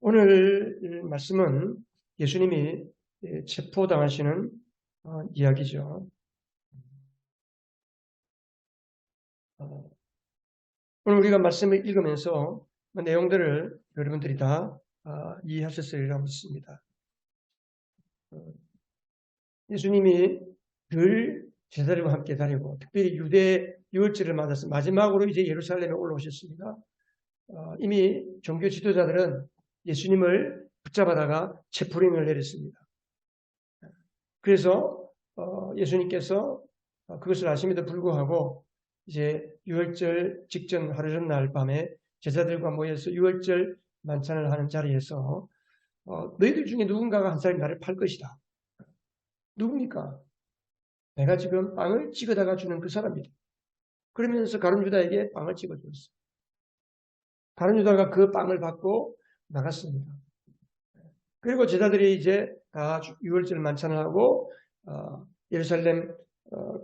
오늘 말씀은 예수님이 체포당하시는 이야기죠. 오늘 우리가 말씀을 읽으면서 내용들을 여러분들이 다 이해하셨으리라 믿습니다. 예수님이 늘 제자들과 함께 다니고 특별히 유대 유월절을 맞아서 마지막으로 이제 예루살렘에 올라오셨습니다. 이미 종교 지도자들은 예수님을 붙잡아다가 체포령을 내렸습니다. 그래서 예수님께서 그것을 아심에도 불구하고 이제 유월절 직전 하루 전날 밤에 제자들과 모여서 유월절 만찬을 하는 자리에서 너희들 중에 누군가가 한 사람이 나를 팔 것이다. 누굽니까? 내가 지금 빵을 찍어다가 주는 그 사람이다. 그러면서 가룟 유다에게 빵을 찍어주었어요. 가룟 유다가 그 빵을 받고 나갔습니다. 그리고 제자들이 이제 다 유월절 만찬을 하고 예루살렘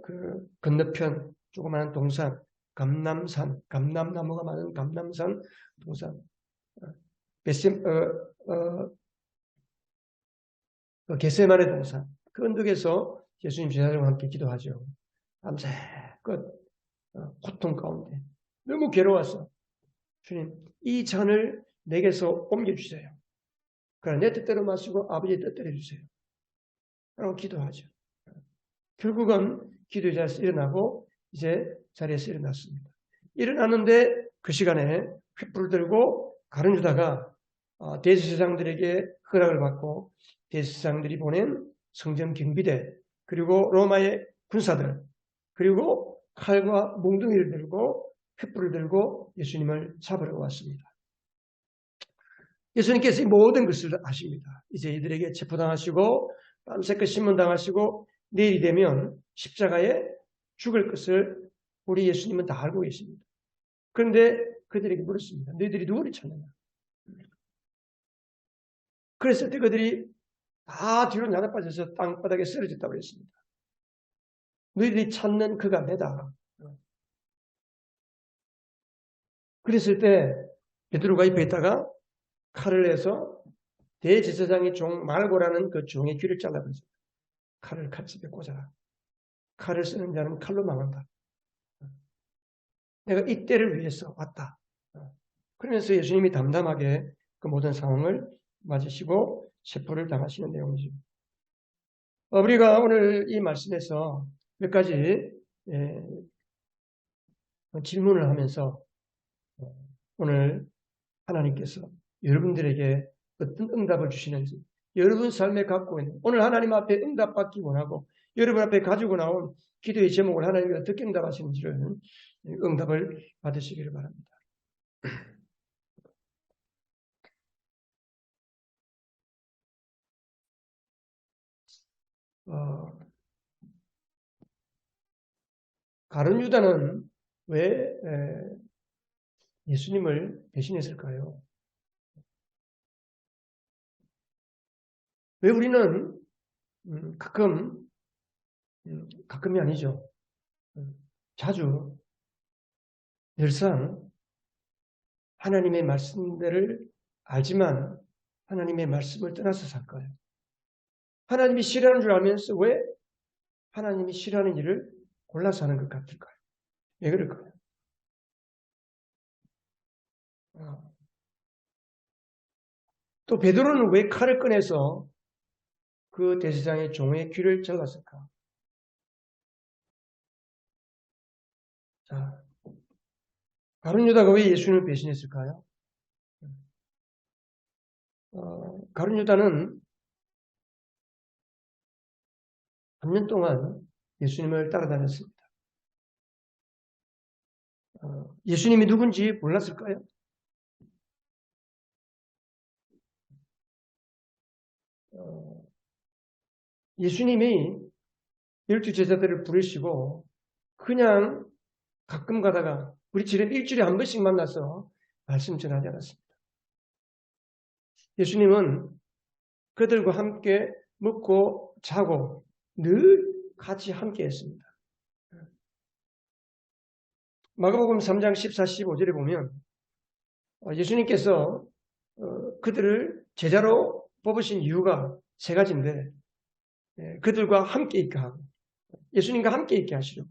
그 건너편 조그마한 동산 감람산, 감람나무가 많은 감람산 동산 겟세마네 동산 그 언덕에서 예수님 제자들과 함께 기도하죠. 밤새껏 고통 가운데 너무 괴로워서 주님 이 잔을 내게서 옮겨주세요. 그러나 내 뜻대로 마시고 아버지의 뜻대로 해주세요. 라고 기도하죠. 결국은 기도의 자리에서 일어나고 이제 자리에서 일어났습니다. 일어났는데 그 시간에 횃불을 들고 가룟 유다가 대제사장들에게 허락을 받고 대제사장들이 보낸 성전 경비대 그리고 로마의 군사들 그리고 칼과 몽둥이를 들고 횃불을 들고 예수님을 잡으러 왔습니다. 예수님께서 이 모든 것을 아십니다. 이제 이들에게 체포당하시고 밤새껏 신문당하시고 내일이 되면 십자가에 죽을 것을 우리 예수님은 다 알고 계십니다. 그런데 그들에게 물었습니다. 너희들이 누구를 찾느냐? 그랬을 때 그들이 다 뒤로 나눠빠져서 땅바닥에 쓰러졌다고 그랬습니다. 너희들이 찾는 그가 내다. 그랬을 때 베드로가 옆에 있다가 칼을 내서 대제사장의 종 말고라는 그 종의 귀를 잘라버렸습니다. 칼을 칼집에 꽂아라. 칼을 쓰는 자는 칼로 망한다. 내가 이 때를 위해서 왔다. 그러면서 예수님이 담담하게 그 모든 상황을 맞으시고 체포를 당하시는 내용이죠. 우리가 오늘 이 말씀에서 몇 가지 질문을 하면서 오늘 하나님께서 여러분들에게 어떤 응답을 주시는지 여러분 삶에 갖고 있는 오늘 하나님 앞에 응답받기 원하고 여러분 앞에 가지고 나온 기도의 제목을 하나님이 어떻게 응답하시는지를 응답을 받으시기를 바랍니다. 가룟 유다는 왜 예수님을 배신했을까요? 왜 우리는 가끔이 아니죠. 자주 늘상 하나님의 말씀들을 알지만 하나님의 말씀을 떠나서 살까요? 하나님이 싫어하는 줄 알면서 왜 하나님이 싫어하는 일을 골라서 하는 것 같을까요? 왜 그럴까요? 또 베드로는 왜 칼을 꺼내서 그 대제사장의 종의 귀를 잘랐을까? 자, 가룟 유다가 왜 예수님을 배신했을까요? 가룟 유다는 3년 동안 예수님을 따라다녔습니다. 예수님이 누군지 몰랐을까요? 예수님이 12제자들을 부르시고 그냥 가끔 가다가 우리처럼 일주일에 한 번씩 만나서 말씀 전하지 않았습니다. 예수님은 그들과 함께 먹고 자고 늘 같이 함께 했습니다. 마가복음 3장 14, 15절에 보면 예수님께서 그들을 제자로 뽑으신 이유가 세 가지인데, 그들과 함께 있게 하고 예수님과 함께 있게 하시려고.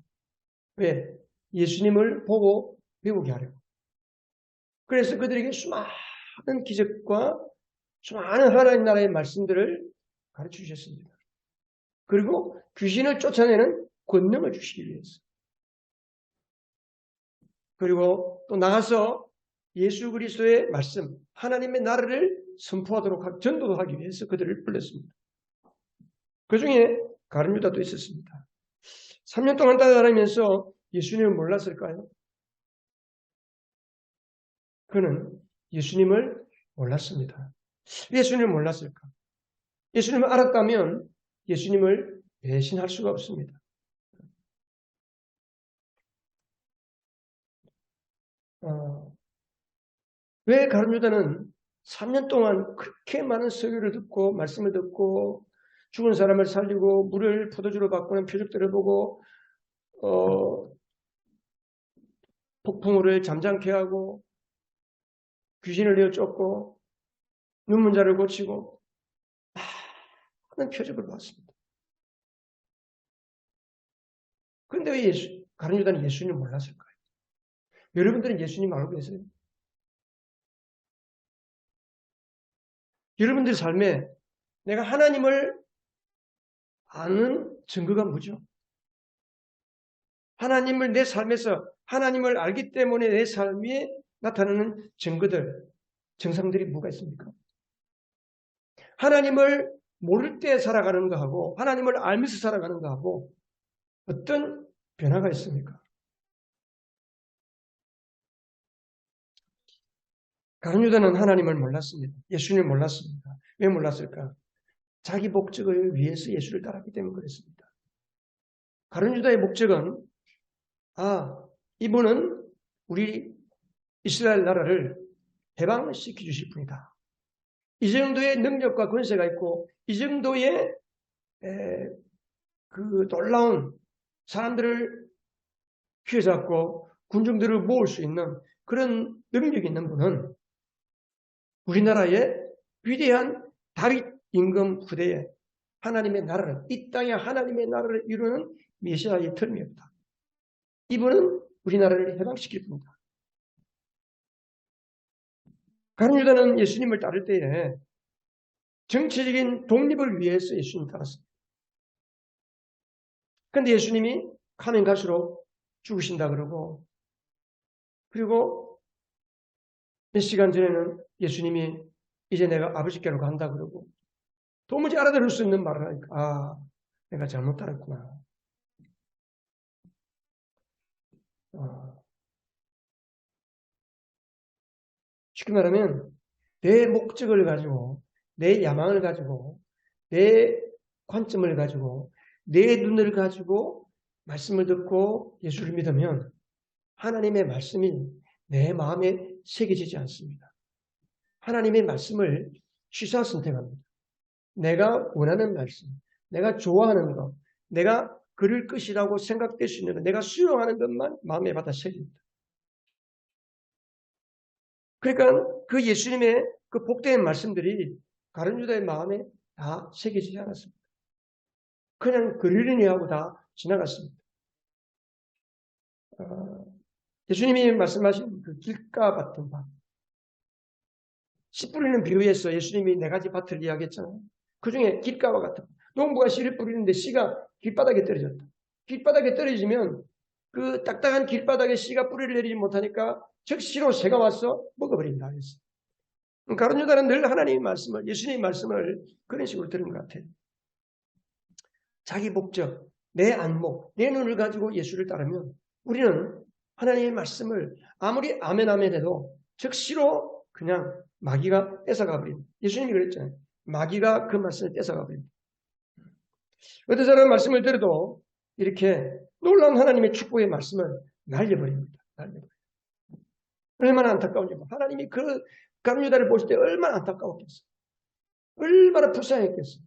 왜? 예수님을 보고 배우게 하려고. 그래서 그들에게 수많은 기적과 수많은 하나님 나라의 말씀들을 가르쳐 주셨습니다. 그리고 귀신을 쫓아내는 권능을 주시기 위해서. 그리고 또 나가서 예수 그리스도의 말씀, 하나님의 나라를 선포하도록 전도도 하기 위해서 그들을 불렀습니다. 그 중에 가룟 유다도 있었습니다. 3년 동안 따라다니면서 예수님을 몰랐을까요? 그는 예수님을 몰랐습니다. 예수님을 몰랐을까? 예수님을 알았다면 예수님을 배신할 수가 없습니다. 왜 가룟 유다는 3년 동안 그렇게 많은 설교를 듣고 말씀을 듣고 죽은 사람을 살리고 물을 포도주로 바꾸는 표적들을 보고 폭풍우를 잠잠케 하고 귀신을 내어 쫓고 눈먼 자를 고치고 많은 표적을 봤습니다. 그런데 왜 가룟 유다는 예수님을 몰랐을까요? 여러분들은 예수님 알고 계세요? 여러분들 삶에 내가 하나님을 아는 증거가 뭐죠? 하나님을 내 삶에서 하나님을 알기 때문에 내 삶에 나타나는 증거들, 증상들이 뭐가 있습니까? 하나님을 모를 때 살아가는 거하고 하나님을 알면서 살아가는 거하고 어떤 변화가 있습니까? 가룟 유다는 하나님을 몰랐습니다. 예수님을 몰랐습니다. 왜 몰랐을까? 자기 목적을 위해서 예수를 따랐기 때문에 그랬습니다. 가룟 유다의 목적은 이분은 우리 이스라엘 나라를 해방시켜 주실 분이다. 이 정도의 능력과 권세가 있고 이 정도의 그 놀라운 사람들을 휘어잡고 군중들을 모을 수 있는 그런 능력이 있는 분은 우리나라의 위대한 다윗 임금 후대에 하나님의 나라를 이 땅에 하나님의 나라를 이루는 메시아의 틀림이었다. 이분은 우리나라를 해방시킬 분이다. 가룟 유다는 예수님을 따를 때에 정치적인 독립을 위해서 예수님을 따랐습니다. 그런데 예수님이 가면 갈수록 죽으신다 그러고 그리고 몇 시간 전에는 예수님이 이제 내가 아버지께로 간다 그러고 도무지 알아들을 수 있는 말을 하니까 내가 잘못 따랐구나. 쉽게 말하면 내 목적을 가지고 내 야망을 가지고 내 관점을 가지고 내 눈을 가지고 말씀을 듣고 예수를 믿으면 하나님의 말씀이 내 마음에 새겨지지 않습니다. 하나님의 말씀을 취사 선택합니다. 내가 원하는 말씀, 내가 좋아하는 것, 내가 그럴 것이라고 생각될 수 있는 것, 내가 수용하는 것만 마음에 받아 새깁니다. 그러니까 그 예수님의 그 복된 말씀들이 가룟 유다의 마음에 다 새겨지지 않았습니다. 그냥 그러려니 하고 다 지나갔습니다. 예수님이 말씀하신 그 길가 같은 밭, 씨 뿌리는 비유에서 예수님이 4가지 밭을 이야기했잖아요. 그 중에 길가와 같은 농부가 씨를 뿌리는데 씨가 길바닥에 떨어졌다. 길바닥에 떨어지면 그 딱딱한 길바닥에 씨가 뿌리를 내리지 못하니까 적시로 새가 와서 먹어버린다 했어요. 가룟 유다는 늘 하나님의 말씀을, 예수님의 말씀을 그런 식으로 들은 것 같아요. 자기 목적, 내 안목, 내 눈을 가지고 예수를 따르면 우리는 하나님의 말씀을 아무리 아멘 해도 적시로 그냥 마귀가 뺏어가 버립니다. 예수님이 그랬잖아요. 마귀가 그 말씀을 뺏어가 버립니다. 어떤 사람은 말씀을 들어도 이렇게 놀라운 하나님의 축복의 말씀을 날려버립니다. 얼마나 안타까운지. 하나님이 그 가룟 유다를 보실 때 얼마나 안타까웠겠어요. 얼마나 불쌍했겠어요.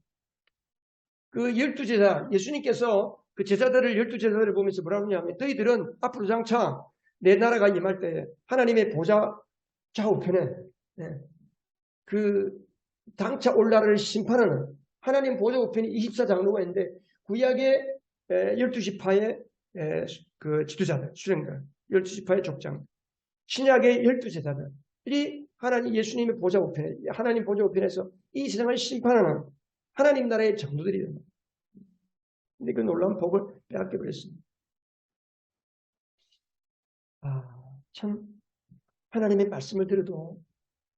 그 12제자, 예수님께서 그 제자들을 12제자들을 보면서 뭐라고 하냐면 너희들은 앞으로 장차 내 나라가 임할 때 하나님의 보좌 좌우편에 그 장차 올 나라를 심판하는 하나님 보좌 우편에 24장로가 있는데 구약의 12지파의 그 지도자들, 수령들, 12지파의 족장, 신약의 12제자들이 하나님 예수님의 보좌 우편에, 하나님 보좌 우편에서 이 세상을 심판하는 하나님 나라의 장로들이에요. 근데 그 놀라운 복을 빼앗겨 버렸습니다. 참 하나님의 말씀을 들어도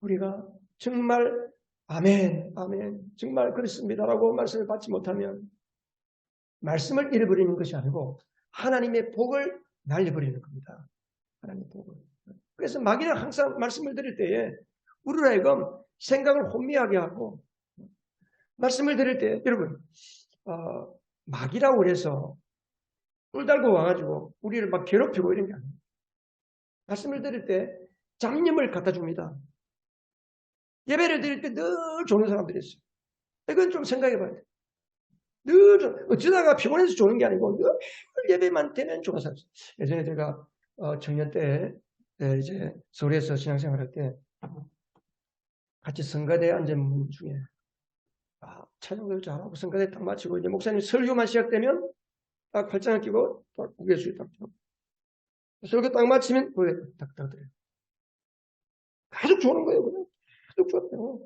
우리가 정말 아멘, 아멘, 정말 그렇습니다라고 말씀을 받지 못하면 말씀을 잃어버리는 것이 아니고 하나님의 복을 날려버리는 겁니다. 하나님의 복을. 그래서 마귀는 항상 말씀을 드릴 때에 우리로 하여금 생각을 혼미하게 하고 말씀을 드릴 때 여러분 마귀라고 그래서 뿔 달고 와가지고 우리를 막 괴롭히고 이런 게 아니에요. 말씀을 드릴 때 잡념을 갖다 줍니다. 예배를 드릴 때 늘 조는 사람들이 있어요. 이건 좀 생각해 봐야 돼요. 늘 어쩌다가 피곤해서 조는 게 아니고 늘 예배만 되면 조는 사람. 예전에 제가 청년 때 이제 서울에서 신앙생활할 때 같이 성가대에 앉은 분 중에 찬양도 잘하고 성가대 딱 마치고 이제 목사님 설교만 시작되면 딱 팔짱을 끼고 딱 고개 숙여 딱 설교 딱 마치면 고개 딱 들어요. 계속 조는 거예요. 그냥. 계속 조어요.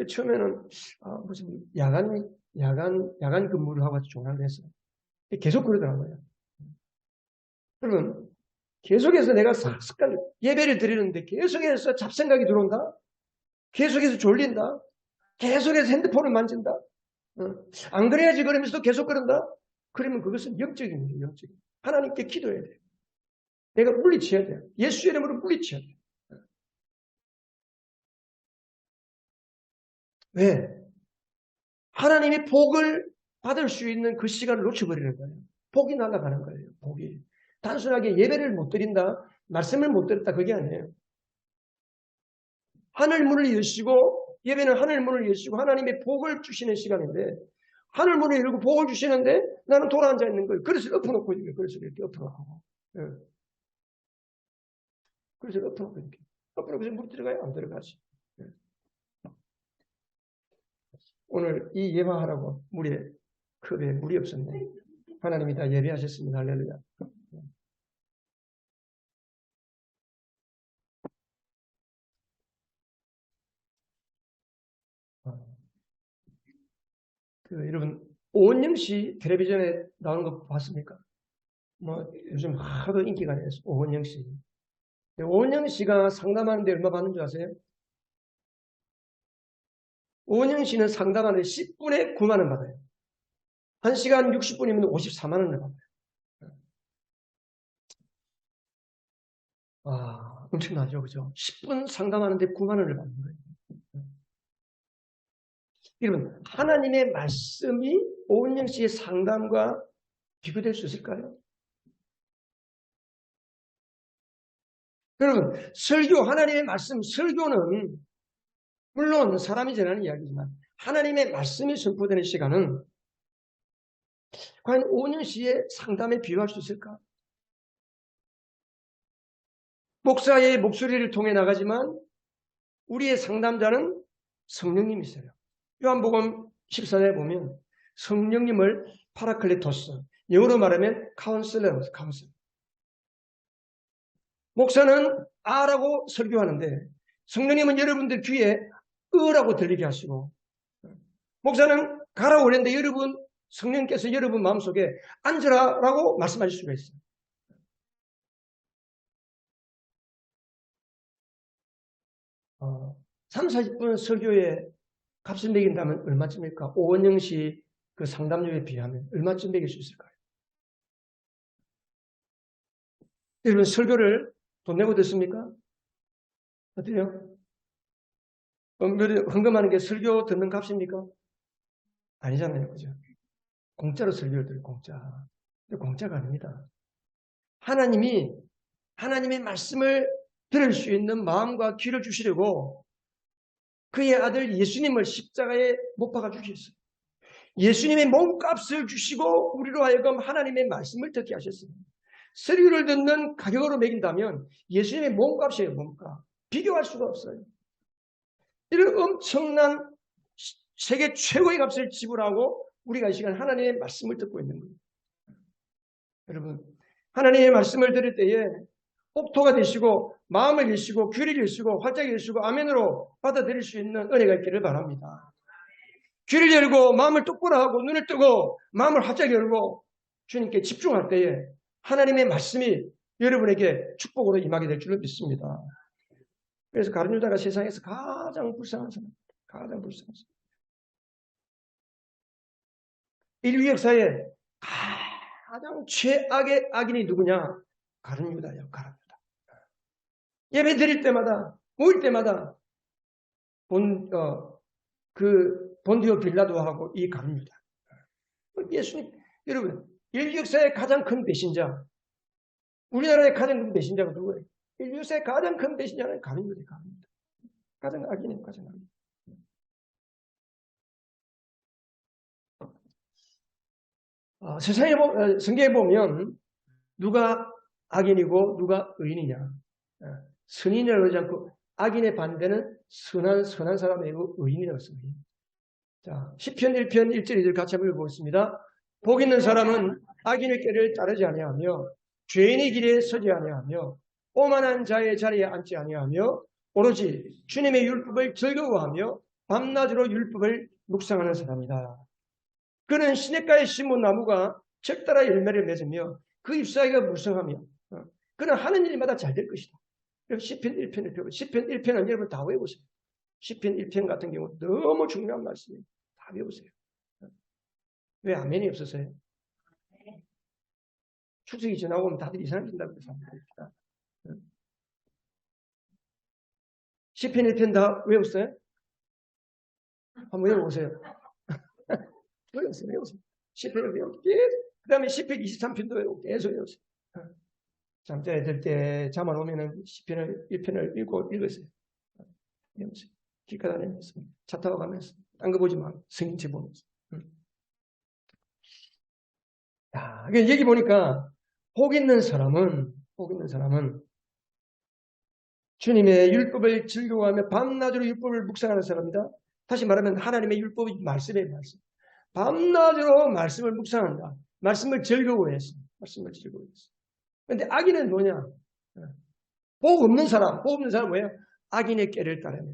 처음에는 무슨 야간 근무를 하고 조나를 했어요. 계속 그러더라고요. 여러분 계속해서 내가 습관 예배를 드리는데 계속해서 잡생각이 들어온다. 계속해서 졸린다. 계속해서 핸드폰을 만진다. 안 그래야지 그러면서도 계속 그런다. 그러면 그것은 영적인 일이에요. 영적인. 하나님께 기도해야 돼요. 내가 물리쳐야 돼요. 예수의 이름으로 물리쳐야 돼요. 왜? 하나님의 복을 받을 수 있는 그 시간을 놓쳐버리는 거예요. 복이 날아가는 거예요. 복이. 단순하게 예배를 못 드린다, 말씀을 못 드렸다 그게 아니에요. 하늘문을 여시고 예배는 하늘문을 여시고 하나님의 복을 주시는 시간인데 하늘문을 열고 복을 주시는데 나는 돌아앉아 있는 거예요. 그릇을 엎어놓고 있는 거예요. 그릇을 이렇게 엎어놓고. 그릇을 엎어놓고 이렇게. 엎어놓고 물 들어가요? 안 들어가지. 오늘 이 예화하라고 컵에 물이 없었네. 하나님이 다 예배하셨습니다. 할렐루야. 여러분 오은영 씨 텔레비전에 나오는 거 봤습니까? 요즘 하도 인기가 돼서 오은영 씨. 오은영 씨가 상담하는데 얼마 받는 줄 아세요? 오은영 씨는 상담하는데 10분에 9만 원 받아요. 1시간 60분이면 54만 원을 받아요. 엄청나죠, 그죠? 10분 상담하는데 9만 원을 받는 거예요. 여러분, 하나님의 말씀이 오은영 씨의 상담과 비교될 수 있을까요? 여러분, 설교, 하나님의 말씀, 설교는 물론 사람이 전하는 이야기지만 하나님의 말씀이 선포되는 시간은 과연 오은영 씨의 상담에 비유할 수 있을까? 목사의 목소리를 통해 나가지만 우리의 상담자는 성령님이세요. 요한복음 14장에 보면 성령님을 파라클레토스, 영어로 말하면 카운슬러로서 카운슬러. 목사는 아라고 설교하는데 성령님은 여러분들 귀에 으라고 들리게 하시고 목사는 가라고 그랬는데 여러분 성령께서 여러분 마음속에 앉으라라고 말씀하실 수가 있어요. 30-40분 설교에 값을 매긴다면 얼마쯤일까? 오은영 씨 그 상담료에 비하면 얼마쯤 매길 수 있을까요? 여러분 설교를 돈 내고 듣습니까? 어때요? 헌금하는 게 설교 듣는 값입니까? 아니잖아요. 그죠? 공짜로 설교를 들어요. 공짜. 공짜가 아닙니다. 하나님의 말씀을 들을 수 있는 마음과 귀를 주시려고 그의 아들 예수님을 십자가에 못 박아 주셨어요. 예수님의 몸값을 주시고 우리로 하여금 하나님의 말씀을 듣게 하셨습니다. 설교를 듣는 가격으로 매긴다면 예수님의 몸값이에요. 몸값. 비교할 수가 없어요. 이런 엄청난 세계 최고의 값을 지불하고 우리가 이 시간 하나님의 말씀을 듣고 있는 거예요. 여러분, 하나님의 말씀을 들을 때에 옥토가 되시고 마음을 여시고 귀를 여시고 활짝 여시고 아멘으로 받아들일 수 있는 은혜가 있기를 바랍니다. 귀를 열고 마음을 똑바로 하고 눈을 뜨고 마음을 활짝 열고 주님께 집중할 때에 하나님의 말씀이 여러분에게 축복으로 임하게 될 줄을 믿습니다. 그래서 가룟 유다가 세상에서 가장 불쌍한 사람, 가장 불쌍한 사람. 인류 역사에 가장 최악의 악인이 누구냐? 가룟 유다예요. 가룟 유다. 예배 드릴 때마다, 모일 때마다 본디오 빌라도하고 이 가룟 유다. 예수님, 여러분, 인류 역사의 가장 큰 배신자, 우리나라의 가장 큰 배신자가 누구예요? 인류 역사의 가장 큰 배신자는 가룟 유다예요. 가룟 유다. 가장 악인이에요. 가장 악인. 세상에 성경에 보면 누가 악인이고 누가 의인이냐. 선인이라고 그러지 않고 악인의 반대는 선한 사람이고 의인이라고 씁니다. 자, 시편 1편 1절 2절 같이 한번 읽어보겠습니다. 복 있는 사람은 악인의 길을 따르지 아니하며 죄인의 길에 서지 아니하며 오만한 자의 자리에 앉지 아니하며 오로지 주님의 율법을 즐거워하며 밤낮으로 율법을 묵상하는 사람이다. 그는 시냇가에 심은 나무가 적달아 열매를 맺으며 그 잎사귀가 무성하며 그는 하는 일마다 잘 될 것이다. 시편 1편을 배우고 시편 1편은 여러분 다 외우세요. 시편 1편 같은 경우 너무 중요한 말씀이에요. 다 외우세요. 왜 아멘이 없었어요? 추석이 지나고 오면 다들 이상해진다고 해서 시편 1편 다 외웠어요? 한번 외워보세요. 외웠어요. 시편을 외우고 그 다음에 시편 23편도 외우고 계속 외우세요. 잠자리 들 때 잠 안 오면은 시편을 1편을 읽으세요. 외우세요. 길가 다니면서 차 타고 가면서 딴 거 보지 마. 성경책 보면서. 야, 여기 보니까 복 있는 사람은 주님의 율법을 즐거워하며 밤낮으로 율법을 묵상하는 사람이다. 다시 말하면 하나님의 율법이 말씀의 말씀. 밤낮으로 말씀을 묵상한다. 말씀을 즐거워했어. 말씀을 즐거워했어. 그런데 악인은 뭐냐? 복 없는 사람 뭐예요? 악인의 꾀를 따르며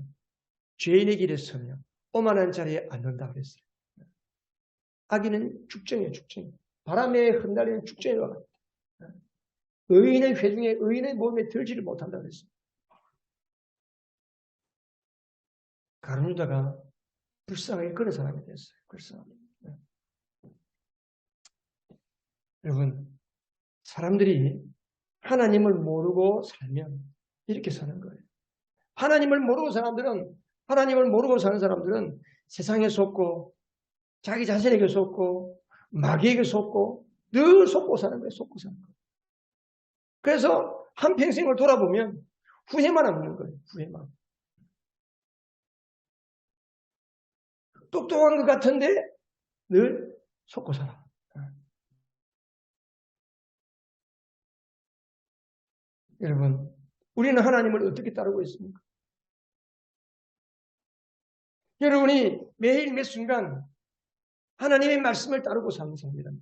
죄인의 길에 서며 오만한 자리에 앉는다 그랬어요. 악인은 죽정이에요. 죽정. 바람에 흩날리는 죽정이와 같다. 의인의 회중에 의인의 몸에 들지를 못한다 그랬어요. 가룟 유다가 불쌍하게 그런 사람이 됐어요. 불쌍하게. 여러분, 사람들이 하나님을 모르고 살면 이렇게 사는 거예요. 하나님을 모르고 사는 사람들은 세상에 속고 자기 자신에게 속고 마귀에게 속고 늘 속고 사는 거예요. 속고 사는 거예요. 그래서 한평생을 돌아보면 후회만 하는 거예요. 후회만. 똑똑한 것 같은데 늘 속고 살아. 여러분, 우리는 하나님을 어떻게 따르고 있습니까? 여러분이 매일 매 순간 하나님의 말씀을 따르고 사는 사람이라면,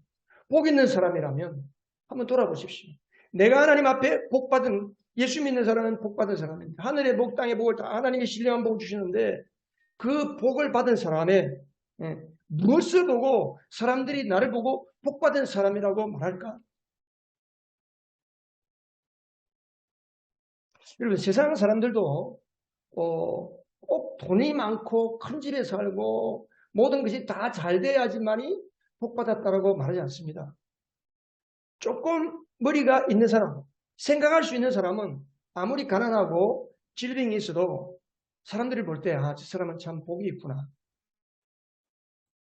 복 있는 사람이라면 한번 돌아보십시오. 내가 하나님 앞에 복받은, 예수 믿는 사람은 복받은 사람입니다. 하늘의 복, 땅의 복을 다 하나님이 신령한 복을 주시는데 그 복을 받은 사람의 무엇을 보고 사람들이 나를 보고 복받은 사람이라고 말할까? 여러분, 세상 사람들도 꼭 돈이 많고 큰 집에 살고 모든 것이 다 잘 돼야지만이 복받았다라고 말하지 않습니다. 조금 머리가 있는 사람, 생각할 수 있는 사람은 아무리 가난하고 질병이 있어도 사람들이 볼 때, 저 사람은 참 복이 있구나.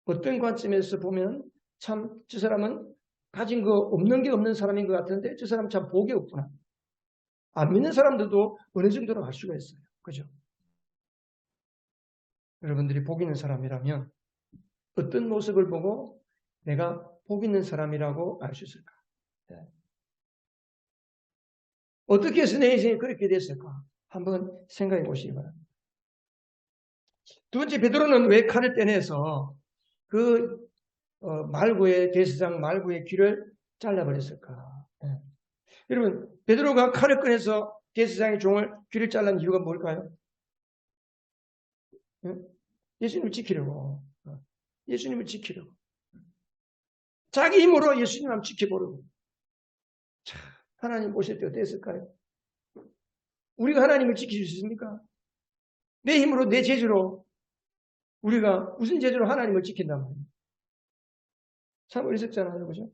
어떤 관점에서 보면 참 저 사람은 가진 거 없는 게 없는 사람인 것 같은데 저 사람 참 복이 없구나. 안 믿는 사람들도 어느 정도로 알 수가 있어요. 그죠? 여러분들이 복 있는 사람이라면 어떤 모습을 보고 내가 복 있는 사람이라고 알 수 있을까? 네. 어떻게 해서 내 인생이 그렇게 됐을까? 한번 생각해 보시기 바랍니다. 두 번째, 베드로는 왜 칼을 떼내서 그 말고의 대제사장 말고의 귀를 잘라버렸을까? 예. 여러분, 베드로가 칼을 꺼내서 대제사장의 종을 귀를 잘란 이유가 뭘까요? 예? 예수님을 지키려고. 예수님을 지키려고. 자기 힘으로 예수님 한번 지켜보려고. 참, 하나님 오실 때 어땠을까요? 우리가 하나님을 지킬 수 있습니까? 내 힘으로, 내 재주로 우리가 무슨 재주로 하나님을 지킨단 말이에요. 참 어리석잖아요. 그죠?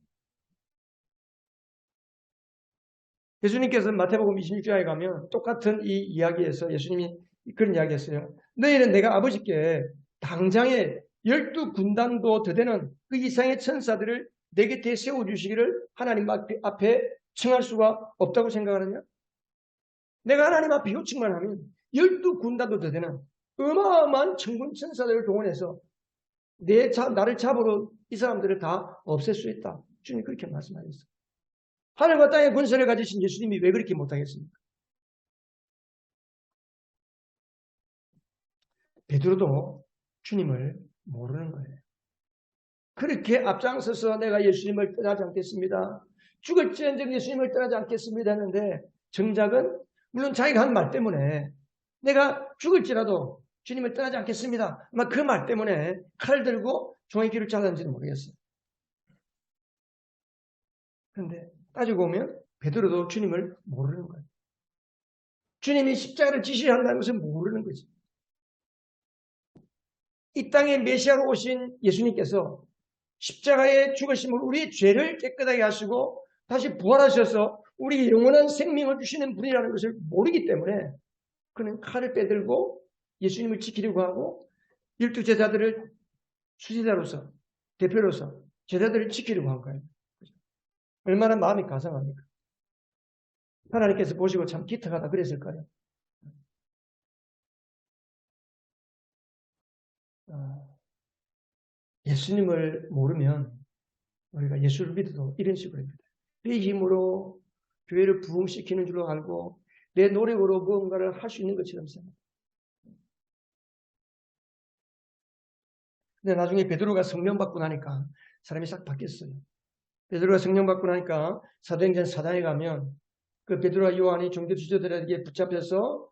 예수님께서 마태복음 26장에 가면 똑같은 이 이야기에서 예수님이 그런 이야기 했어요. 너희는 내가 아버지께 당장에 12군단도 더 되는 그 이상의 천사들을 내 곁에 세워주시기를 하나님 앞에 청할 수가 없다고 생각하느냐? 내가 하나님 앞에 요청만 하면 12군단도 더 되는 어마어마한 천군 천사들을 동원해서 나를 잡으러 이 사람들을 다 없앨 수 있다. 주님이 그렇게 말씀하셨어요. 하늘과 땅의 권세를 가지신 예수님이 왜 그렇게 못하겠습니까? 베드로도 주님을 모르는 거예요. 그렇게 앞장서서 내가 예수님을 떠나지 않겠습니다. 죽을지언정 예수님을 떠나지 않겠습니다 했는데 정작은 물론 자기가 한 말 때문에 내가 죽을지라도 주님을 떠나지 않겠습니다. 아마 그 말 때문에 칼을 들고 종의 귀를 잘랐는지는 모르겠어요. 그런데 따지고 보면 베드로도 주님을 모르는 거예요. 주님이 십자가를 지시한다는 것을 모르는 거지. 이 땅에 메시아로 오신 예수님께서 십자가에 죽으심을 우리의 죄를 깨끗하게 하시고 다시 부활하셔서 우리 영원한 생명을 주시는 분이라는 것을 모르기 때문에 그는 칼을 빼들고 예수님을 지키려고 하고 12제자들을 수제자로서 대표로서 제자들을 지키려고 한 거예요. 얼마나 마음이 가상합니까? 하나님께서 보시고 참 기특하다 그랬을까요? 예수님을 모르면 우리가 예수를 믿어도 이런 식으로 합니다. 내 힘으로 교회를 부흥시키는 줄로 알고 내 노력으로 무언가를 할 수 있는 것처럼 생각합니다. 근데 나중에 베드로가 성령 받고 나니까 사람이 싹 바뀌었어요. 베드로가 성령 받고 나니까 사도행전 4장에 가면 그 베드로와 요한이 종교 지도자들에게 붙잡혀서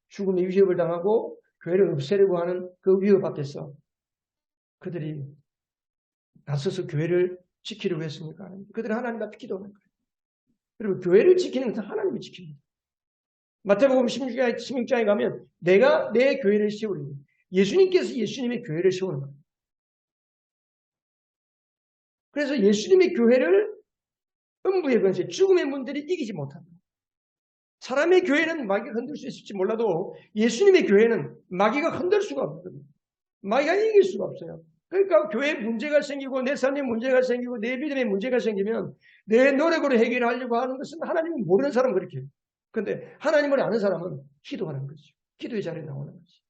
죽음의 위협을 당하고 교회를 없애려고 하는 그 위협 앞에서 그들이 나서서 교회를 지키려고 했습니까? 그들은 하나님 앞에 기도하는 거예요. 그리고 교회를 지키는 것은 하나님이 지킵니다. 마태복음 16장에 가면 내가 내 교회를 세우리니 예수님께서 예수님의 교회를 세우는 거예요. 그래서 예수님의 교회를 음부의 권세, 죽음의 문들이 이기지 못합니다. 사람의 교회는 마귀가 흔들 수 있을지 몰라도 예수님의 교회는 마귀가 흔들 수가 없거든요. 마귀가 이길 수가 없어요. 그러니까 교회에 문제가 생기고 내 삶에 문제가 생기고 내 믿음에 문제가 생기면 내 노력으로 해결하려고 하는 것은 하나님을 모르는 사람은 그렇게 해요. 그런데 하나님을 아는 사람은 기도하는 거죠. 기도의 자리에 나오는 거죠.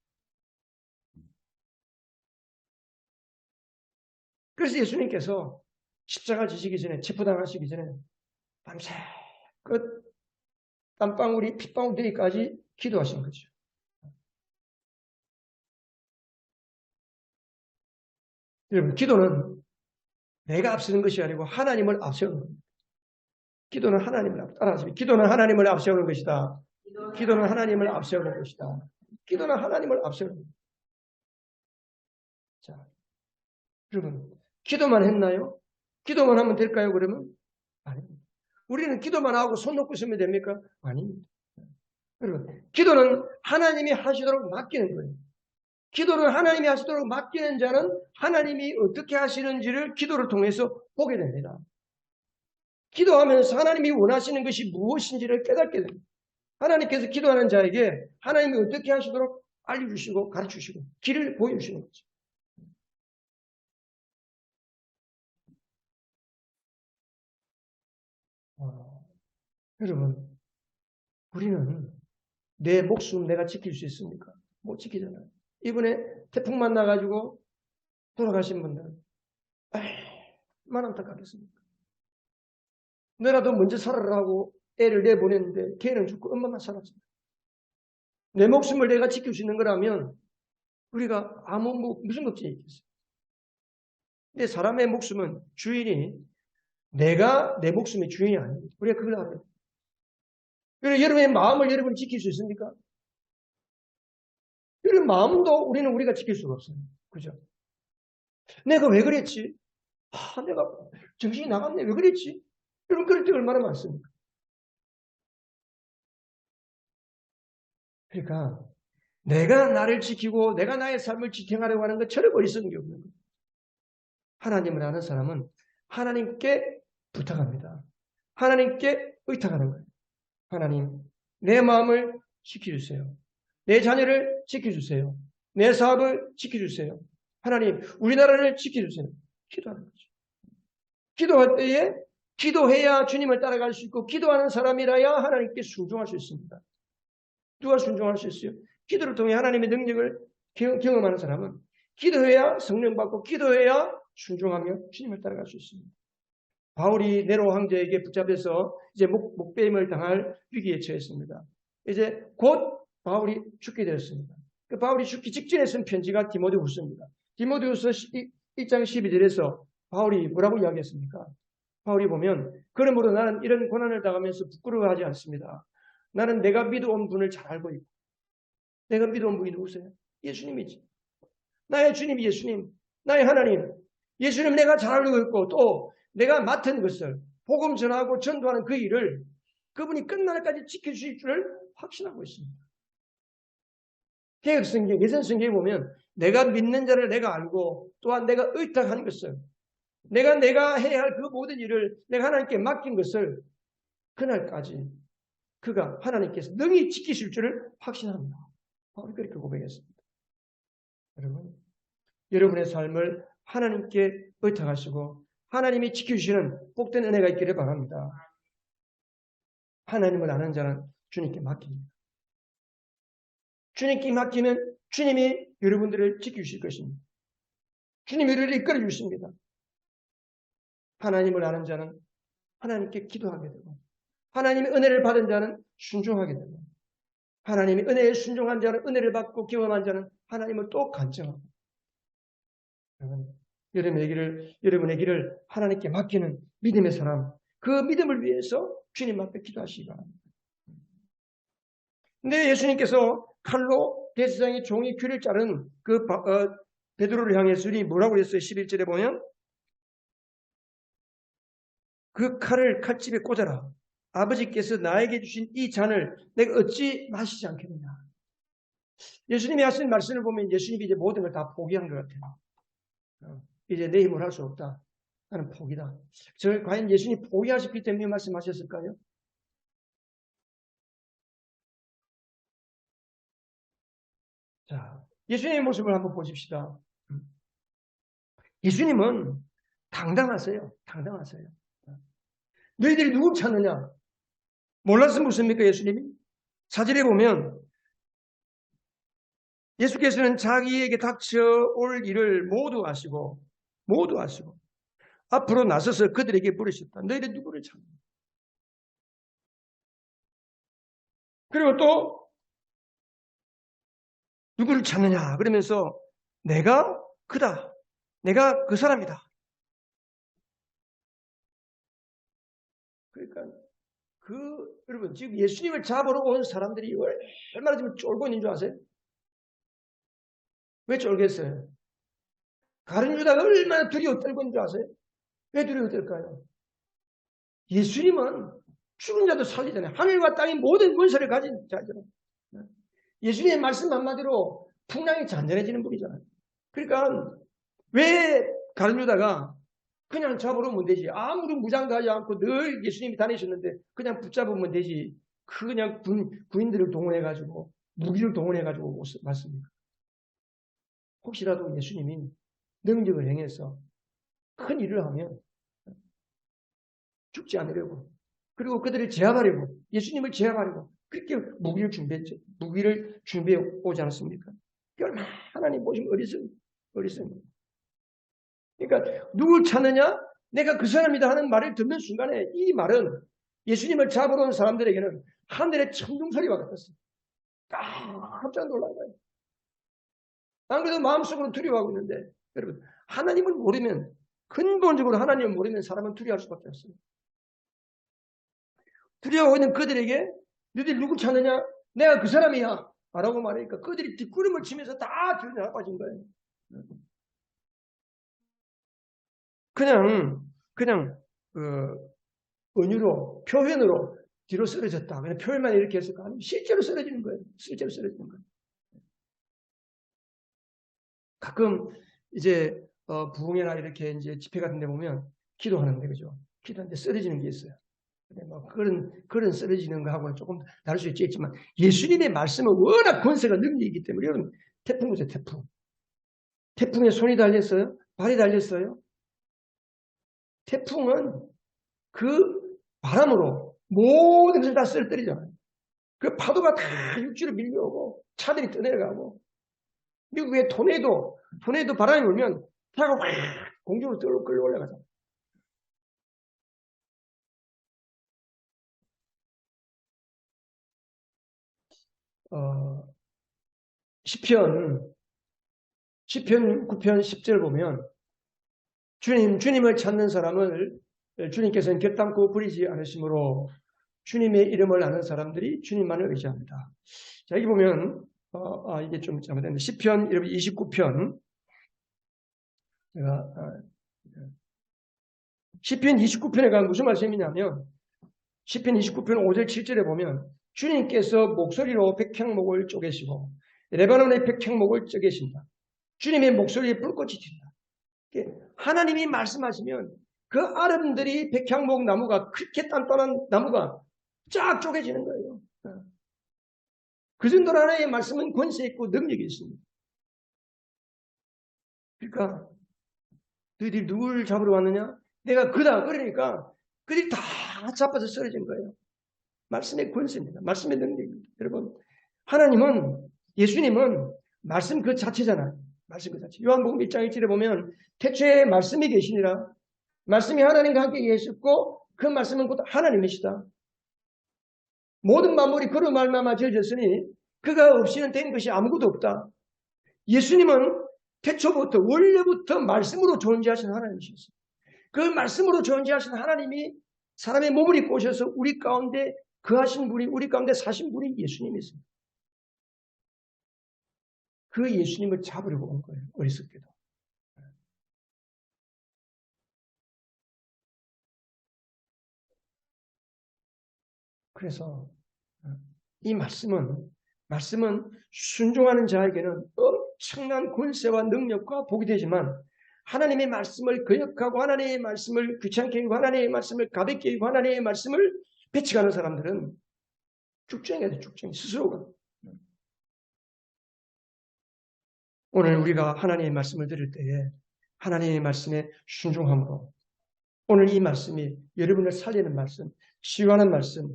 그래서 예수님께서 십자가 지시기 전에 체포당하시기 전에 밤새껏 땀방울이 핏방울 되기까지 기도하신 거죠. 여러분, 기도는 내가 앞서는 것이 아니고 하나님을 앞세우는 겁니다. 기도는 하나님을 따라하십니다. 기도는 하나님을 앞세우는 것이다. 기도는 하나님을 앞세우는 것이다. 기도는 하나님을 앞세우는 것이다. 자, 여러분, 기도만 했나요? 기도만 하면 될까요? 그러면 아닙니다. 우리는 기도만 하고 손 놓고 있으면 됩니까? 아닙니다. 여러분, 기도는 하나님이 하시도록 맡기는 거예요. 기도를 하나님이 하시도록 맡기는 자는 하나님이 어떻게 하시는지를 기도를 통해서 보게 됩니다. 기도하면서 하나님이 원하시는 것이 무엇인지를 깨닫게 됩니다. 하나님께서 기도하는 자에게 하나님이 어떻게 하시도록 알려주시고 가르쳐주시고 길을 보여주시는 거죠. 여러분, 우리는 내 목숨 내가 지킬 수 있습니까? 못 지키잖아요. 이번에 태풍 만나가지고 돌아가신 분들은 얼마나 안타깝겠습니까? 너라도 먼저 살아라고 애를 내보냈는데 걔는 죽고 엄마만 살았습니다. 내 목숨을 내가 지킬 수 있는 거라면 우리가 무슨 걱정이 있겠어요? 근데 사람의 목숨은 주인이 내가 내 목숨의 주인이 아닙니다. 우리가 그걸 알아요. 그래서 여러분의 마음을 여러분이 지킬 수 있습니까? 여러분 마음도 우리가 지킬 수가 없어요. 그죠? 내가 왜 그랬지? 내가 정신이 나갔네. 왜 그랬지? 여러분 그럴 때 얼마나 많습니까? 그러니까 내가 나를 지키고 내가 나의 삶을 지탱하려고 하는 것 전혀 어리석은 게 없는 거예요. 하나님을 아는 사람은 하나님께 부탁합니다. 하나님께 의탁하는 거예요. 하나님, 내 마음을 지켜주세요. 내 자녀를 지켜주세요. 내 사업을 지켜주세요. 하나님, 우리나라를 지켜주세요. 기도하는 거죠. 기도할 때에 기도해야 주님을 따라갈 수 있고 기도하는 사람이라야 하나님께 순종할 수 있습니다. 누가 순종할 수 있어요? 기도를 통해 하나님의 능력을 경험하는 사람은 기도해야 성령 받고 기도해야 순종하며 주님을 따라갈 수 있습니다. 바울이 네로 황제에게 붙잡혀서 이제 목배임을 당할 위기에 처했습니다. 이제 곧 바울이 죽게 되었습니다. 그 바울이 죽기 직전에 쓴 편지가 디모데후서입니다. 디모데후서 1장 12절에서 바울이 뭐라고 이야기했습니까? 바울이 보면 그러므로 나는 이런 고난을 당하면서 부끄러워하지 않습니다. 나는 내가 믿어온 분을 잘 알고 있고 내가 믿어온 분이 누구세요? 예수님이지. 나의 주님 예수님, 나의 하나님. 예수님 내가 잘 알고 있고 또 내가 맡은 것을 복음 전하고 전도하는 그 일을 그분이 끝날까지 지켜주실 줄을 확신하고 있습니다. 개혁성경, 예전성경에 보면 내가 믿는 자를 내가 알고 또한 내가 의탁한 것을 내가 해야 할 그 모든 일을 내가 하나님께 맡긴 것을 그날까지 그가 하나님께서 능히 지키실 줄을 확신합니다. 바울이 그렇게 고백했습니다. 여러분의 삶을 하나님께 의탁하시고 하나님이 지켜주시는 복된 은혜가 있기를 바랍니다. 하나님을 아는 자는 주님께 맡깁니다. 주님께 맡기면 주님이 여러분들을 지켜주실 것입니다. 주님이 우리를 이끌어 주십니다. 하나님을 아는 자는 하나님께 기도하게 되고 하나님의 은혜를 받은 자는 순종하게 되고 하나님의 은혜에 순종한 자는 은혜를 받고 경험한 자는 하나님을 또 간청하고 여러분의 길을 하나님께 맡기는 믿음의 사람, 그 믿음을 위해서 주님 앞에 기도하시기 바랍니다. 근데 예수님께서 칼로 대제사장의 종이 귀를 자른 그 베드로를 향해서 뭐라고 그랬어요? 11절에 보면 그 칼을 칼집에 꽂아라. 아버지께서 나에게 주신 이 잔을 내가 어찌 마시지 않겠느냐. 예수님이 하신 말씀을 보면 예수님이 이제 모든 걸 다 포기한 것 같아요. 이제 내 힘으로 할 수 없다. 나는 포기다. 과연 예수님이 포기하셨기 때문에 말씀하셨을까요? 자, 예수님의 모습을 한번 보십시다. 예수님은 당당하세요. 당당하세요. 너희들이 누굴 찾느냐? 몰라서 묻습니까, 예수님이? 사절에 보면 예수께서는 자기에게 닥쳐올 일을 모두 아시고 앞으로 나서서 그들에게 물으셨다. 너희들 누구를 찾느냐? 그리고 또 누구를 찾느냐? 그러면서 내가 그다. 내가 그 사람이다. 그러니까 여러분 지금 예수님을 잡으러 온 사람들이 얼마나 지금 쫄고 있는 줄 아세요? 왜 쫄겠어요? 가룟 유다가 얼마나 두려워 떨고 있는 줄 아세요? 왜 두려워 떨까요? 예수님은 죽은 자도 살리잖아요. 하늘과 땅의 모든 권세를 가진 자잖아요. 예수님의 말씀 한마디로 풍랑이 잔잔해지는 분이잖아요. 그러니까 왜 가룟 유다가 그냥 잡으러 오면 되지. 아무런 무장도 하지 않고 늘 예수님이 다니셨는데 그냥 붙잡으면 되지. 그냥 군인들을 동원해가지고 무기를 동원해가지고 맞습니까? 혹시라도 예수님이 능력을 행해서 큰 일을 하면 죽지 않으려고 그리고 그들을 제압하려고 예수님을 제압하려고 그렇게 무기를 준비해 오지 않았습니까? 얼마나 하나님 보시면 어리석은 그러니까 누굴 찾느냐? 내가 그 사람이다 하는 말을 듣는 순간에 이 말은 예수님을 잡으러 온 사람들에게는 하늘의 천둥소리와 같았어요. 깜짝 놀란 거예요. 안 그래도 마음속으로 두려워하고 있는데, 여러분, 하나님을 모르면, 근본적으로 하나님을 모르면 사람은 두려워할 수밖에 없어요. 두려워하고 있는 그들에게 너희들 누구 찾느냐? 내가 그 사람이야. 라고 말하니까 그들이 뒷구름을 치면서 다 뒤로 나빠진 거예요. 그냥 은유로, 표현으로 뒤로 쓰러졌다. 그냥 표현만 이렇게 해서 아니면 실제로 쓰러지는 거예요. 실제로 쓰러지는 거예요. 가끔 이제 부흥회나 이렇게 이제 집회 같은 데 보면 기도하는데, 그죠? 기도하는데 쓰러지는 게 있어요. 뭐 그런 쓰러지는 거하고는 조금 다를 수 있겠지만, 예수님의 말씀은 워낙 권세가 능력이기 때문에, 여러분, 태풍 보세요, 태풍. 태풍에 손이 달렸어요? 발이 달렸어요? 태풍은 그 바람으로 모든 것을 다 쓰러뜨리잖아요. 그 파도가 다 육지로 밀려오고 차들이 떠내려가고, 미국의 토네이도 바람이 불면 차가 확 공중으로 끌려 올라가잖아요. 시편 9편 10절 보면 주님을 찾는 사람을 주님께서는 결단코 버리지 않으시므로 주님의 이름을 아는 사람들이 주님만을 의지합니다. 자, 여기 보면 이게 좀 잘못됐는데 시편 29편 제가 시편 29편에 가면 무슨 말씀이냐면 시편 29편 5절 7절에 보면 주님께서 목소리로 백향목을 쪼개시고 레바논의 백향목을 쪼개신다. 주님의 목소리에 불꽃이 튄다. 하나님이 말씀하시면 그 아름드리 백향목 나무가 그렇게 단단한 나무가 쫙 쪼개지는 거예요. 그 정도로 하나님의 말씀은 권세 있고 능력이 있습니다. 그러니까 너희들이 누굴 잡으러 왔느냐? 내가 그다. 그러니까 그들이 다 잡아서 쓰러진 거예요. 말씀의 권세입니다. 말씀의 능력입니다. 여러분, 예수님은 말씀 그 자체잖아요. 말씀 그 자체. 요한복음 1장 1절에 보면 태초에 말씀이 계시니라. 말씀이 하나님과 함께 계셨고 그 말씀은 곧 하나님이시다. 모든 만물이 그로 말미암아 지어졌으니 그가 없이는 된 것이 아무것도 없다. 예수님은 태초부터 원래부터 말씀으로 존재하신 하나님이셨어요. 그 말씀으로 존재하신 하나님이 사람의 몸을 입고 오셔서 우리 가운데 거하신 분이, 우리 가운데 사신 분이 예수님이세요. 그 예수님을 잡으려고 온 거예요. 어리석게도. 그래서 이 말씀은 순종하는 자에게는 엄청난 권세와 능력과 복이 되지만 하나님의 말씀을 거역하고 하나님의 말씀을 귀찮게 여기고 하나님의 말씀을 가볍게 여기고 하나님의 말씀을 배척하는 사람들은 쭉정이야 돼. 쭉정이 스스로가. 오늘 우리가 하나님의 말씀을 들을 때에 하나님의 말씀에 순종함으로 오늘 이 말씀이 여러분을 살리는 말씀, 치유하는 말씀,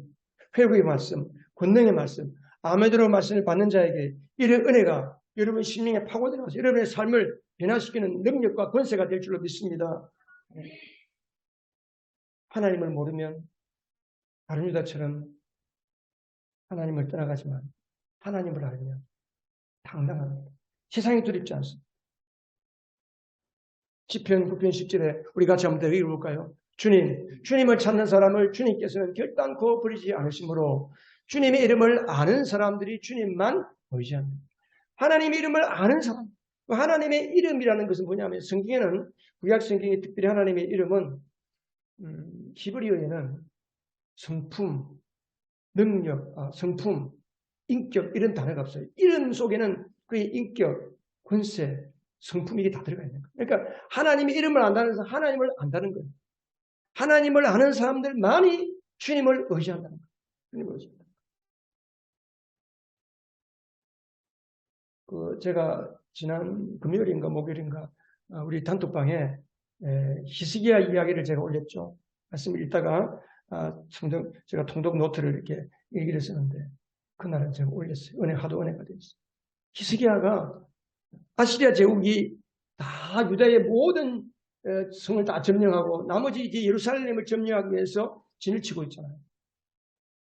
회복의 말씀, 권능의 말씀, 아멘으로 말씀을 받는 자에게 이런 은혜가 여러분 심령에 파고들어서 여러분의 삶을 변화시키는 능력과 권세가 될 줄로 믿습니다. 하나님을 모르면 다른 유다처럼 하나님을 떠나가지만 하나님을 알면 당당합니다. 세상이 두렵지 않습니다. 시편 9편 10절에 우리 같이 한번 더 읽어볼까요? 주님을 찾는 사람을 주님께서는 결단코 버리지 않으시므로 주님의 이름을 아는 사람들이 주님만 의지합니다. 하나님의 이름을 아는 사람. 하나님의 이름이라는 것은 뭐냐면 성경에는 구약 성경에 특별히 하나님의 이름은 히브리어에는 성품, 능력, 성품, 인격 이런 단어가 없어요. 이름 속에는 그의 인격, 권세, 성품 이게 다 들어가 있는 거예요. 그러니까 하나님의 이름을 안다는 것은 하나님을 안다는 거예요. 하나님을 아는 사람들만이 주님을 의지한다는 거예요. 주님을 의지한다. 제가 지난 금요일인가 목요일인가 우리 단톡방에 히스기야 이야기를 제가 올렸죠. 말씀을 읽다가 제가 통독 노트를 이렇게 얘기를 했었는데 그날은 제가 올렸어요. 하도 은혜가 됐어요. 히스기야가 아시리아 제국이 다 유다의 모든 성을 다 점령하고 나머지 이제 예루살렘을 점령하기 위해서 진을 치고 있잖아요.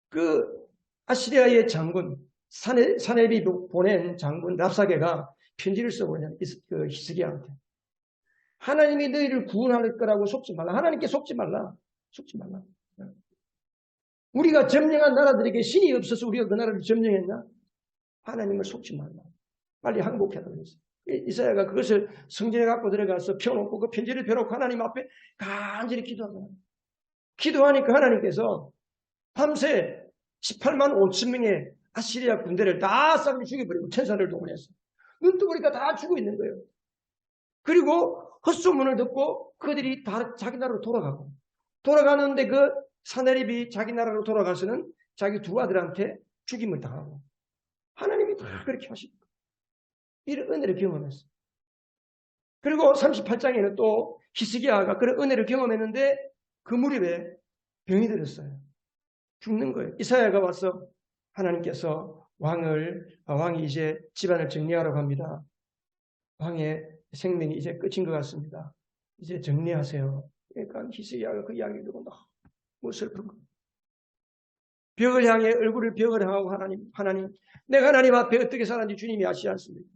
그 아시리아의 장군 사네비 보낸 장군 랍사게가 편지를 쓰고 그냥 그 히스기야한테 하나님이 너희를 구원할 거라고 속지 말라. 하나님께 속지 말라. 속지 말라. 우리가 점령한 나라들에게 신이 없어서 우리가 그 나라를 점령했나? 하나님을 속지 말라. 빨리 항복해라 그랬어요. 이사야가 그것을 성전에 갖고 들어가서 펴놓고 그 편지를 펴놓고 하나님 앞에 간절히 기도하잖아요. 기도하니까 하나님께서 밤새 18만 5천 명의 아시리아 군대를 다 싹 죽여버리고 천사를 동원해서 눈 뜨보니까 다 죽어 있는 거예요. 그리고 헛소문을 듣고 그들이 다 자기 나라로 돌아가는데 그 사내립이 자기 나라로 돌아가서는 자기 두 아들한테 죽임을 당하고 하나님이 다 그렇게 하십니다. 이런 은혜를 경험했어요. 그리고 38장에는 또 히스기야가 그런 은혜를 경험했는데 그 무렵에 병이 들었어요. 죽는 거예요. 이사야가 와서 하나님께서 왕이 이제 집안을 정리하러 갑니다. 왕의 생명이 이제 끝인 것 같습니다. 이제 정리하세요. 그러니까 히스기야가 그 이야기를 듣고 너무 슬픈 거예요. 벽을 향해 얼굴을 벽을 향하고 하나님, 내가 하나님 앞에 어떻게 살았는지 주님이 아시지 않습니까?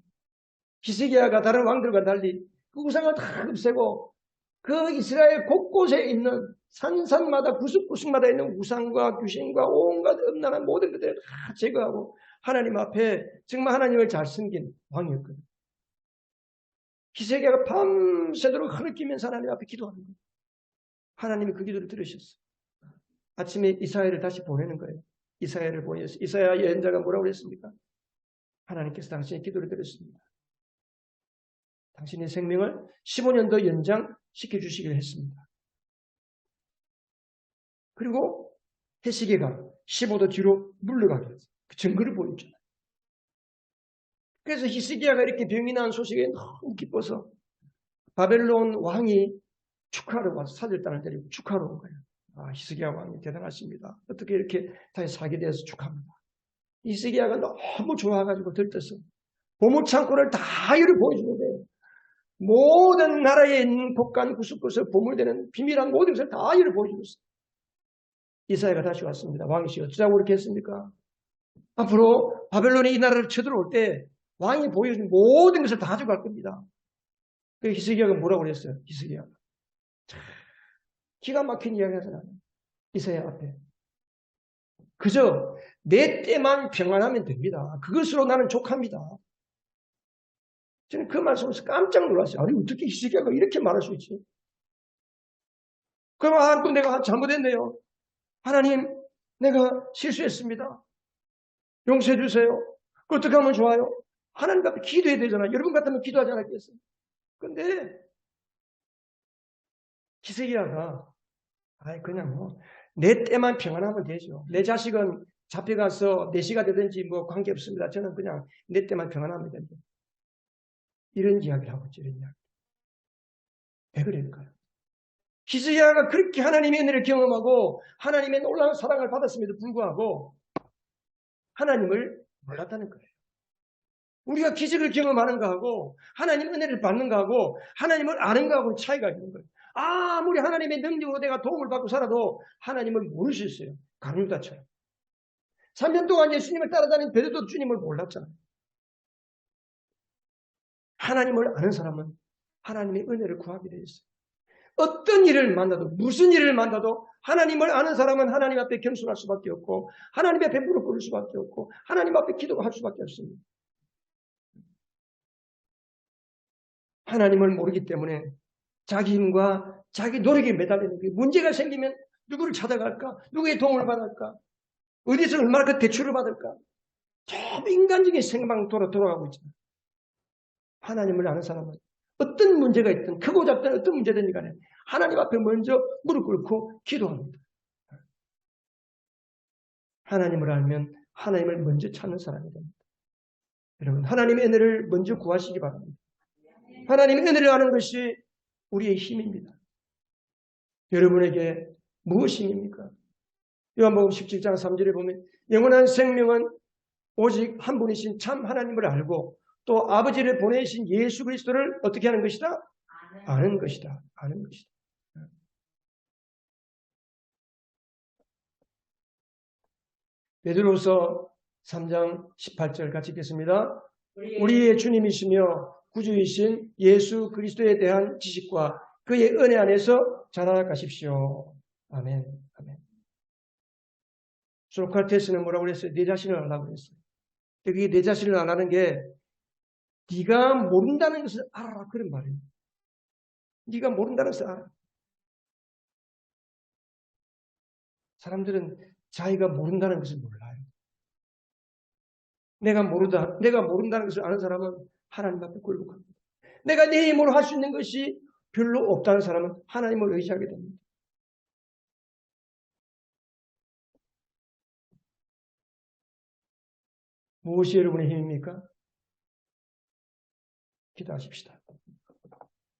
히스기야가 다른 왕들과 달리 그 우상을 다 없애고 그 이스라엘 곳곳에 있는 산산마다 구석구석마다 있는 우상과 귀신과 온갖 음란한 모든 것들을 다 제거하고 하나님 앞에 정말 하나님을 잘 섬긴 왕이었거든요. 히스기야가 밤새도록 흐느끼면서 하나님 앞에 기도하는 거예요. 하나님이 그 기도를 들으셨어요. 아침에 이사야를 다시 보내는 거예요. 이사야를 보내서 이사야 예언자가 뭐라고 그랬습니까? 하나님께서 당신의 기도를 들었습니다. 당신의 생명을 15년 더 연장시켜 주시기를 했습니다. 그리고 해시계가 15도 뒤로 물러가게 했어요. 그 증거를 보여줬잖아요. 그래서 히스기야가 이렇게 병이 난 소식에 너무 기뻐서 바벨론 왕이 축하하러 와서 사절단을 데리고 축하하러 온 거예요. 아, 히스기야 왕이 대단하십니다. 어떻게 이렇게 다시 살게 돼서 축하합니다. 히스기야가 너무 좋아가지고 들떴어. 보물창고를 다 이를 보여주는 거예요. 모든 나라에 있는 곳간 구석구석 보물되는 비밀한 모든 것을 다 이를 보여주었어요. 이사야가 다시 왔습니다. 왕이시 어쩌자고 그렇게 했습니까? 앞으로 바벨론이 이 나라를 쳐들어올 때 왕이 보여준 모든 것을 다 가져갈 겁니다. 그 히스기야가 뭐라고 그랬어요? 히스기야가 기가 막힌 이야기 하잖아요. 이사야 앞에. 그저 내 때만 평안하면 됩니다. 그것으로 나는 족합니다. 저는 그 말씀에서 깜짝 놀랐어요. 아니 어떻게 히스기야가 이렇게 말할 수 있지? 그럼 또 내가 잘못했네요. 하나님 내가 실수했습니다. 용서해 주세요. 어떻게 하면 좋아요? 하나님 앞에 기도해야 되잖아요. 여러분 같으면 기도하지 않았겠어요? 근데 히스기야가 그냥 내 때만 평안하면 되죠. 내 자식은 잡혀가서 4시가 되든지 뭐 관계없습니다. 저는 그냥 내 때만 평안하면 됩니다. 이런 이야기를 하고 있죠. 이런 이야기. 왜 그럴까요? 히스기야가 그렇게 하나님의 은혜를 경험하고 하나님의 놀라운 사랑을 받았음에도 불구하고 하나님을 몰랐다는 거예요. 우리가 기적을 경험하는 거하고 하나님 은혜를 받는 거하고 하나님을 아는 거하고는 차이가 있는 거예요. 아무리 하나님의 능력으로 내가 도움을 받고 살아도 하나님을 모를 수 있어요. 가룟유다처럼. 3년 동안 예수님을 따라다닌 베드로도 주님을 몰랐잖아요. 하나님을 아는 사람은 하나님의 은혜를 구하게 되어 있어요. 어떤 일을 만나도 무슨 일을 만나도 하나님을 아는 사람은 하나님 앞에 겸손할 수밖에 없고 하나님 앞에 무릎 꿇을 수밖에 없고 하나님 앞에 기도할 수밖에 없습니다. 하나님을 모르기 때문에 자기 힘과 자기 노력에 매달리는 거예요. 문제가 생기면 누구를 찾아갈까? 누구의 도움을 받을까? 어디서 얼마나 그 대출을 받을까? 좀 인간적인 생각만 돌아가고 있잖아요. 하나님을 아는 사람은 어떤 문제가 있든 크고 작든 어떤 문제든지 간에 하나님 앞에 먼저 무릎 꿇고 기도합니다. 하나님을 알면 하나님을 먼저 찾는 사람이 됩니다. 여러분 하나님의 은혜를 먼저 구하시기 바랍니다. 하나님의 은혜를 아는 것이 우리의 힘입니다. 여러분에게 무엇이 힘입니까? 요한복음 17장 3절에 보면 영원한 생명은 오직 한 분이신 참 하나님을 알고 또 아버지를 보내신 예수 그리스도를 어떻게 하는 것이다? 아는 것이다. 아는 것이다. 베드로서 3장 18절 같이 읽겠습니다. 우리의 주님이시며 구주이신 예수 그리스도에 대한 지식과 그의 은혜 안에서 자라가십시오. 아멘. 아멘. 소크라테스는 뭐라고 그랬어요? 내 자신을 알라고 그랬어요. 그게 내 자신을 알라는 게 네가 모른다는 것을 알아라 그런 말이에요. 네가 모른다는 것을 알아. 사람들은 자기가 모른다는 것을 몰라요. 내가 모른다는 것을 아는 사람은 하나님 앞에 굴복합니다. 내가 내 힘으로 할 수 있는 것이 별로 없다는 사람은 하나님을 의지하게 됩니다. 무엇이 여러분의 힘입니까? 기도하십시다.